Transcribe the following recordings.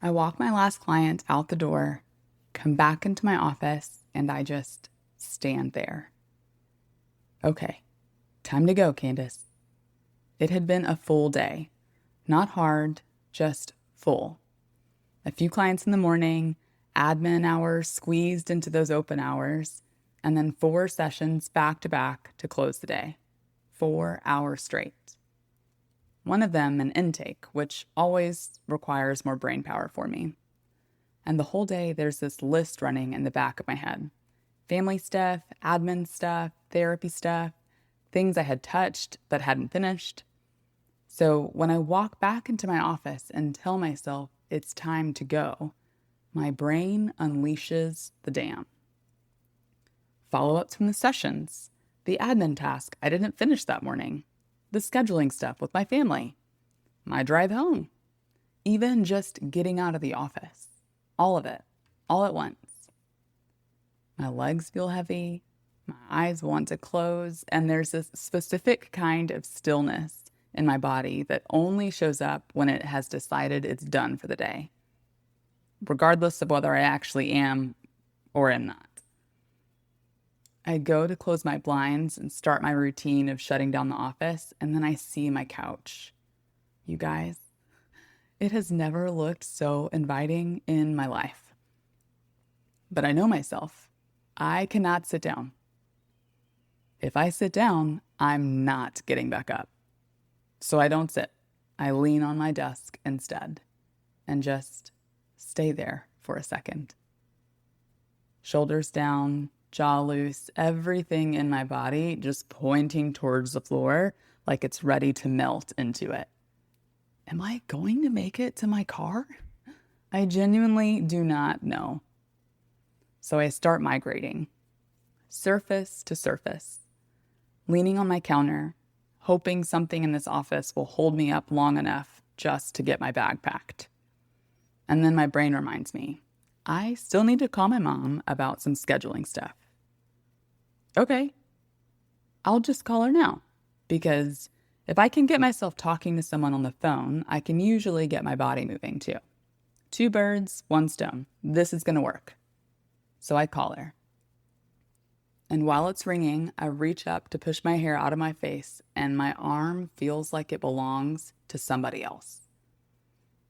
I walk my last client out the door, come back into my office, and I just stand there. Okay, time to go, Candace. It had been a full day. Not hard, just full. A few clients in the morning, admin hours squeezed into those open hours, and then 4 sessions back to back to close the day. 4 hours straight. One of them an intake, which always requires more brain power for me. And the whole day there's this list running in the back of my head. Family stuff, admin stuff, therapy stuff, things I had touched but hadn't finished. So when I walk back into my office and tell myself it's time to go, my brain unleashes the dam. Follow-ups from the sessions, the admin task I didn't finish that morning, the scheduling stuff with my family, my drive home, even just getting out of the office. All of it, all at once. My legs feel heavy, my eyes want to close, and there's this specific kind of stillness in my body that only shows up when it has decided it's done for the day, regardless of whether I actually am or am not. I go to close my blinds and start my routine of shutting down the office, and then I see my couch. You guys, it has never looked so inviting in my life. But I know myself. I cannot sit down. If I sit down, I'm not getting back up. So I don't sit. I lean on my desk instead and just stay there for a second. Shoulders down, jaw loose, everything in my body just pointing towards the floor like it's ready to melt into it. Am I going to make it to my car? I genuinely do not know. So I start migrating, surface to surface, leaning on my counter, hoping something in this office will hold me up long enough just to get my bag packed. And then my brain reminds me, I still need to call my mom about some scheduling stuff. Okay, I'll just call her now, because if I can get myself talking to someone on the phone, I can usually get my body moving too. 2 birds, 1 stone. This is going to work. So I call her. And while it's ringing, I reach up to push my hair out of my face, and my arm feels like it belongs to somebody else.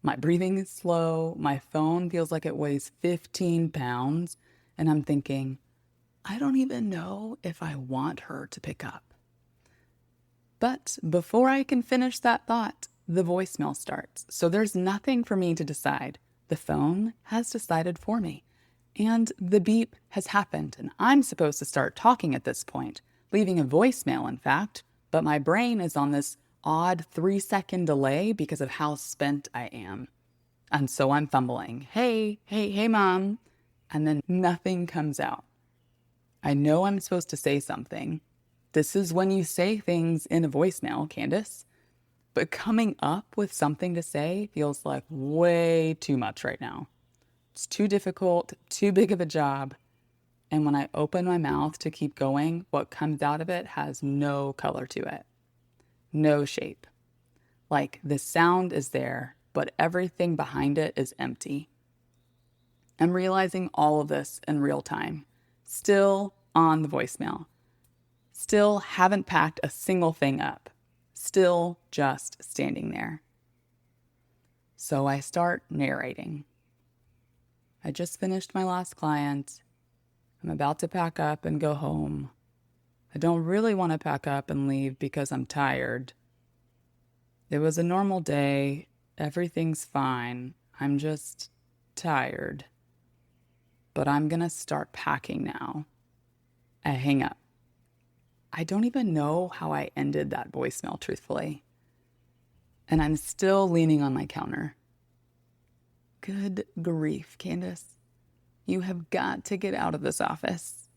My breathing is slow, my phone feels like it weighs 15 pounds, and I'm thinking, I don't even know if I want her to pick up. But before I can finish that thought, the voicemail starts. So there's nothing for me to decide. The phone has decided for me. And the beep has happened, and I'm supposed to start talking at this point, leaving a voicemail, in fact, but my brain is on this odd 3-second delay because of how spent I am. And so I'm fumbling, hey, mom, and then nothing comes out. I know I'm supposed to say something. This is when you say things in a voicemail, Candace. But coming up with something to say feels like way too much right now. It's too difficult, too big of a job. And when I open my mouth to keep going, what comes out of it has no color to it. No shape. Like the sound is there, but everything behind it is empty. I'm realizing all of this in real time. Still on the voicemail. Still haven't packed a single thing up. Still just standing there. So I start narrating. I just finished my last client. I'm about to pack up and go home. I don't really want to pack up and leave because I'm tired. It was a normal day. Everything's fine. I'm just tired. But I'm gonna start packing now. I hang up. I don't even know how I ended that voicemail, truthfully. And I'm still leaning on my counter. Good grief, Candace. You have got to get out of this office.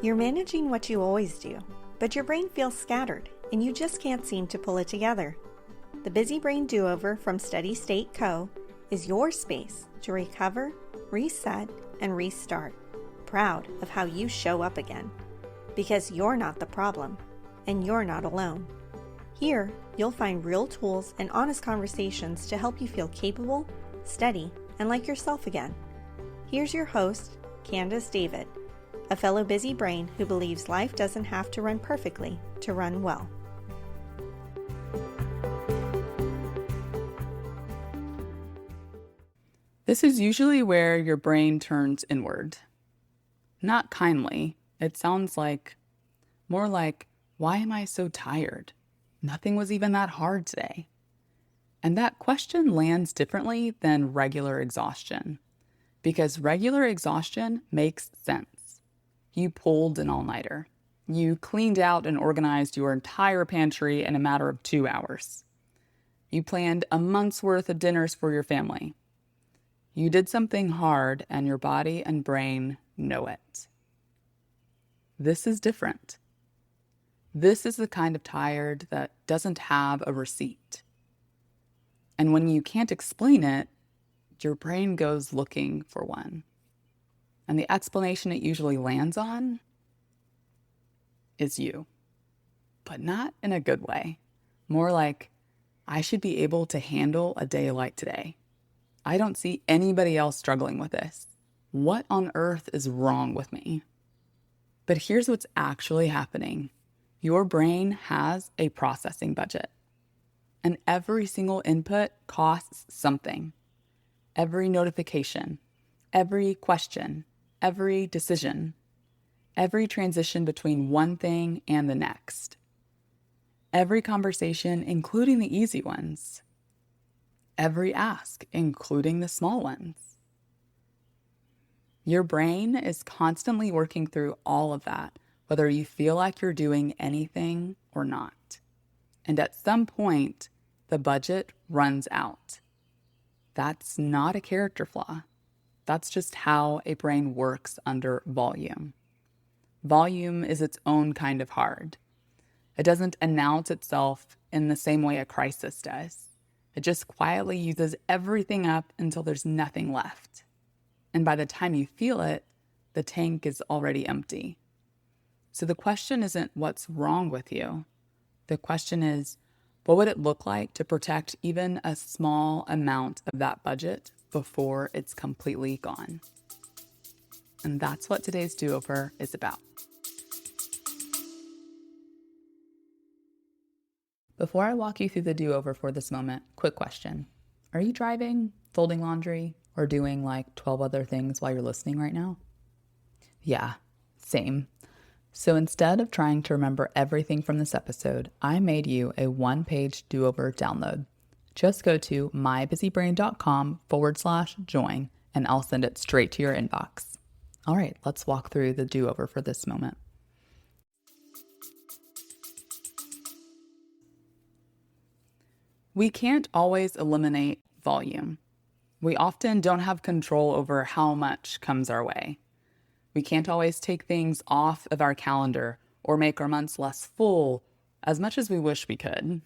You're managing what you always do, but your brain feels scattered and you just can't seem to pull it together. The Busy Brain Do-Over from Steady State Co. is your space to recover, reset, and restart, proud of how you show up again. Because you're not the problem, and you're not alone. Here, you'll find real tools and honest conversations to help you feel capable, steady, and like yourself again. Here's your host, Candace David, a fellow busy brain who believes life doesn't have to run perfectly to run well. This is usually where your brain turns inward. Not kindly. It sounds more like, why am I so tired? Nothing was even that hard today. And that question lands differently than regular exhaustion, because regular exhaustion makes sense. You pulled an all-nighter. You cleaned out and organized your entire pantry in a matter of 2 hours. You planned a month's worth of dinners for your family. You did something hard, and your body and brain know it. This is different. This is the kind of tired that doesn't have a receipt. And when you can't explain it, your brain goes looking for one. And the explanation it usually lands on is you. But not in a good way. More like, I should be able to handle a day like today. I don't see anybody else struggling with this. What on earth is wrong with me? But here's what's actually happening. Your brain has a processing budget. And every single input costs something. Every notification, every question, every decision, every transition between one thing and the next. Every conversation, including the easy ones. Every ask, including the small ones. Your brain is constantly working through all of that, whether you feel like you're doing anything or not. And at some point, the budget runs out. That's not a character flaw. That's just how a brain works under volume. Volume is its own kind of hard. It doesn't announce itself in the same way a crisis does. It just quietly uses everything up until there's nothing left. And by the time you feel it, the tank is already empty. So the question isn't what's wrong with you. The question is, what would it look like to protect even a small amount of that budget before it's completely gone? And that's what today's do-over is about. Before I walk you through the do-over for this moment, quick question. Are you driving, folding laundry, or doing like 12 other things while you're listening right now? Yeah, same. So instead of trying to remember everything from this episode, I made you a one-page do-over download. Just go to mybusybrain.com/join and I'll send it straight to your inbox. All right, let's walk through the do-over for this moment. We can't always eliminate volume. We often don't have control over how much comes our way. We can't always take things off of our calendar or make our months less full as much as we wish we could.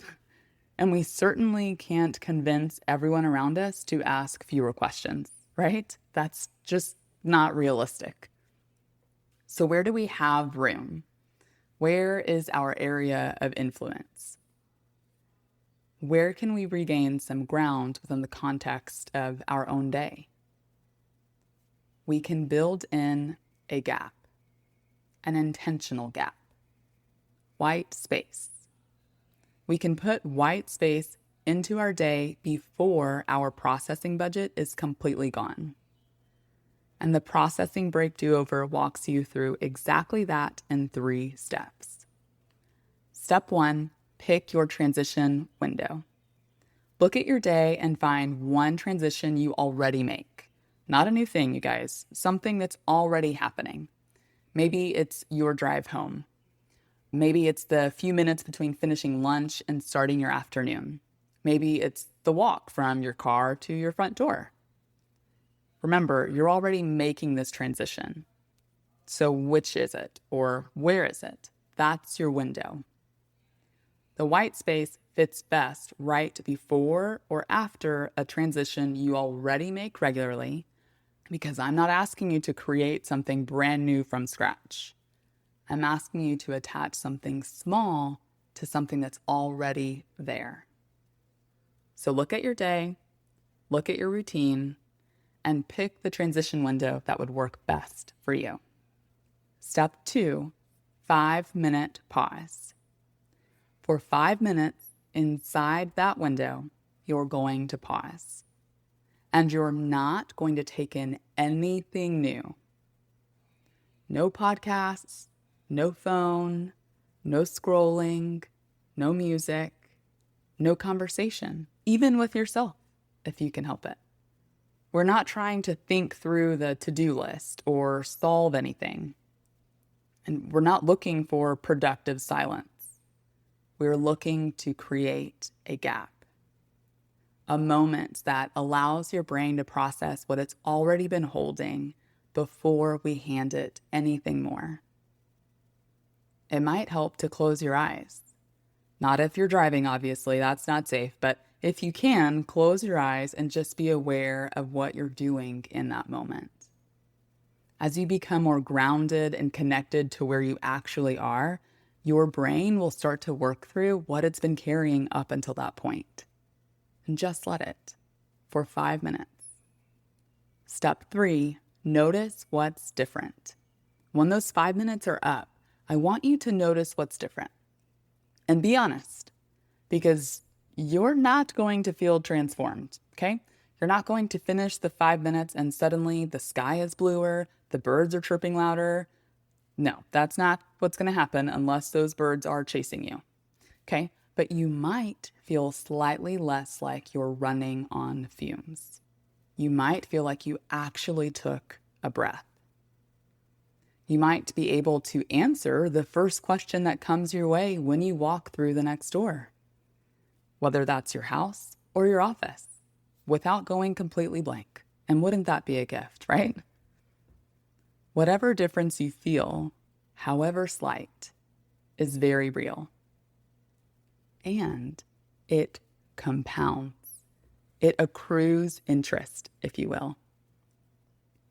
And we certainly can't convince everyone around us to ask fewer questions, right? That's just not realistic. So where do we have room? Where is our area of influence? Where can we regain some ground within the context of our own day? We can build in a gap, an intentional gap, white space. We can put white space into our day before our processing budget is completely gone. And the processing break do-over walks you through exactly that in 3 steps. Step 1, pick your transition window. Look at your day and find one transition you already make. Not a new thing, you guys. Something that's already happening. Maybe it's your drive home. Maybe it's the few minutes between finishing lunch and starting your afternoon. Maybe it's the walk from your car to your front door. Remember, you're already making this transition. So which is it, or where is it? That's your window. The white space fits best right before or after a transition you already make regularly, because I'm not asking you to create something brand new from scratch. I'm asking you to attach something small to something that's already there. So look at your day, look at your routine, and pick the transition window that would work best for you. Step 2, 5-minute pause. For 5 minutes inside that window, you're going to pause. And you're not going to take in anything new. No podcasts, no phone, no scrolling, no music, no conversation, even with yourself, if you can help it. We're not trying to think through the to-do list or solve anything. And we're not looking for productive silence. We're looking to create a gap. A moment that allows your brain to process what it's already been holding before we hand it anything more. It might help to close your eyes. Not if you're driving, obviously, that's not safe, but if you can, close your eyes and just be aware of what you're doing in that moment. As you become more grounded and connected to where you actually are, your brain will start to work through what it's been carrying up until that point. And just let it for 5 minutes. Step 3, notice what's different. When those 5 minutes are up, I want you to notice what's different. And be honest, because you're not going to feel transformed, okay? You're not going to finish the 5 minutes and suddenly the sky is bluer, the birds are chirping louder. No, that's not what's going to happen unless those birds are chasing you, okay? But you might feel slightly less like you're running on fumes. You might feel like you actually took a breath. You might be able to answer the first question that comes your way when you walk through the next door, whether that's your house or your office, without going completely blank. And wouldn't that be a gift, right? Whatever difference you feel, however slight, is very real. And it compounds. It accrues interest, if you will.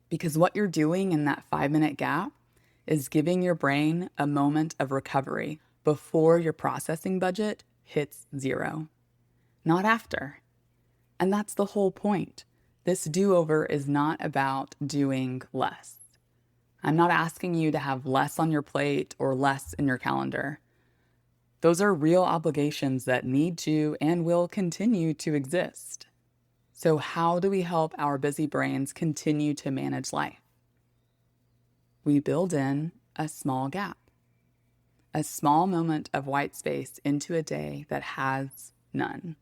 Because what you're doing in that 5-minute gap is giving your brain a moment of recovery before your processing budget hits 0, not after. And that's the whole point. This do-over is not about doing less. I'm not asking you to have less on your plate or less in your calendar. Those are real obligations that need to and will continue to exist. So how do we help our busy brains continue to manage life? We build in a small gap, a small moment of white space into a day that has none.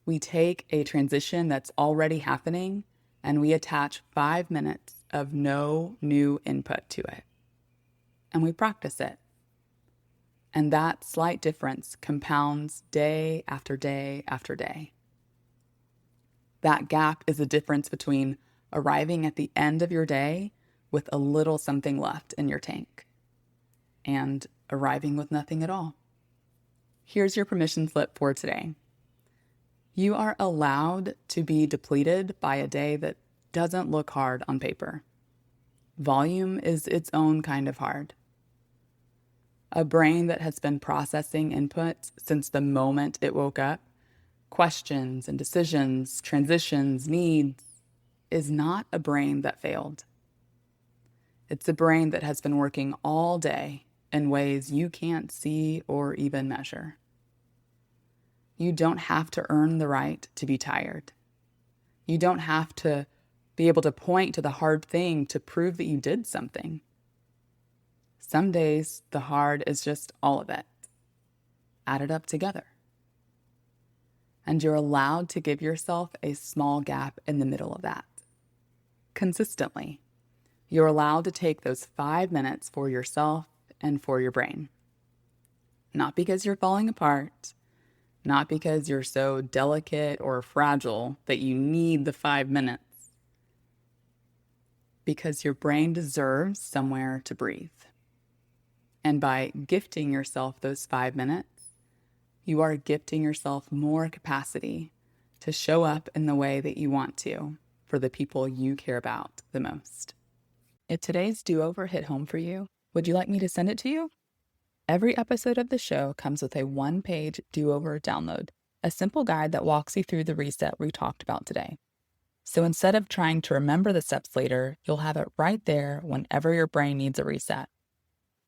We take a transition that's already happening and we attach 5 minutes of no new input to it. And we practice it. And that slight difference compounds day after day after day. That gap is the difference between arriving at the end of your day with a little something left in your tank and arriving with nothing at all. Here's your permission slip for today. You are allowed to be depleted by a day that doesn't look hard on paper. Volume is its own kind of hard. A brain that has been processing inputs since the moment it woke up, questions and decisions, transitions, needs, is not a brain that failed. It's a brain that has been working all day in ways you can't see or even measure. You don't have to earn the right to be tired. You don't have to be able to point to the hard thing to prove that you did something. Some days, the hard is just all of it, added up together. And you're allowed to give yourself a small gap in the middle of that. Consistently, you're allowed to take those 5 minutes for yourself and for your brain. Not because you're falling apart, not because you're so delicate or fragile that you need the 5 minutes, because your brain deserves somewhere to breathe. And by gifting yourself those 5 minutes, you are gifting yourself more capacity to show up in the way that you want to for the people you care about the most. If today's do-over hit home for you, would you like me to send it to you? Every episode of the show comes with a one-page do-over download, a simple guide that walks you through the reset we talked about today. So instead of trying to remember the steps later, you'll have it right there whenever your brain needs a reset.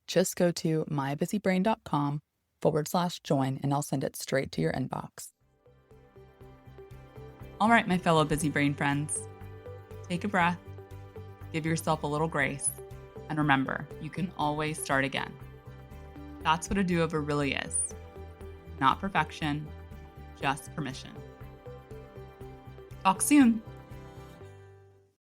Just go to mybusybrain.com/join and I'll send it straight to your inbox. All right, my fellow busy brain friends, take a breath, give yourself a little grace, and remember, you can always start again. That's what a do-over really is. Not perfection, just permission. Talk soon.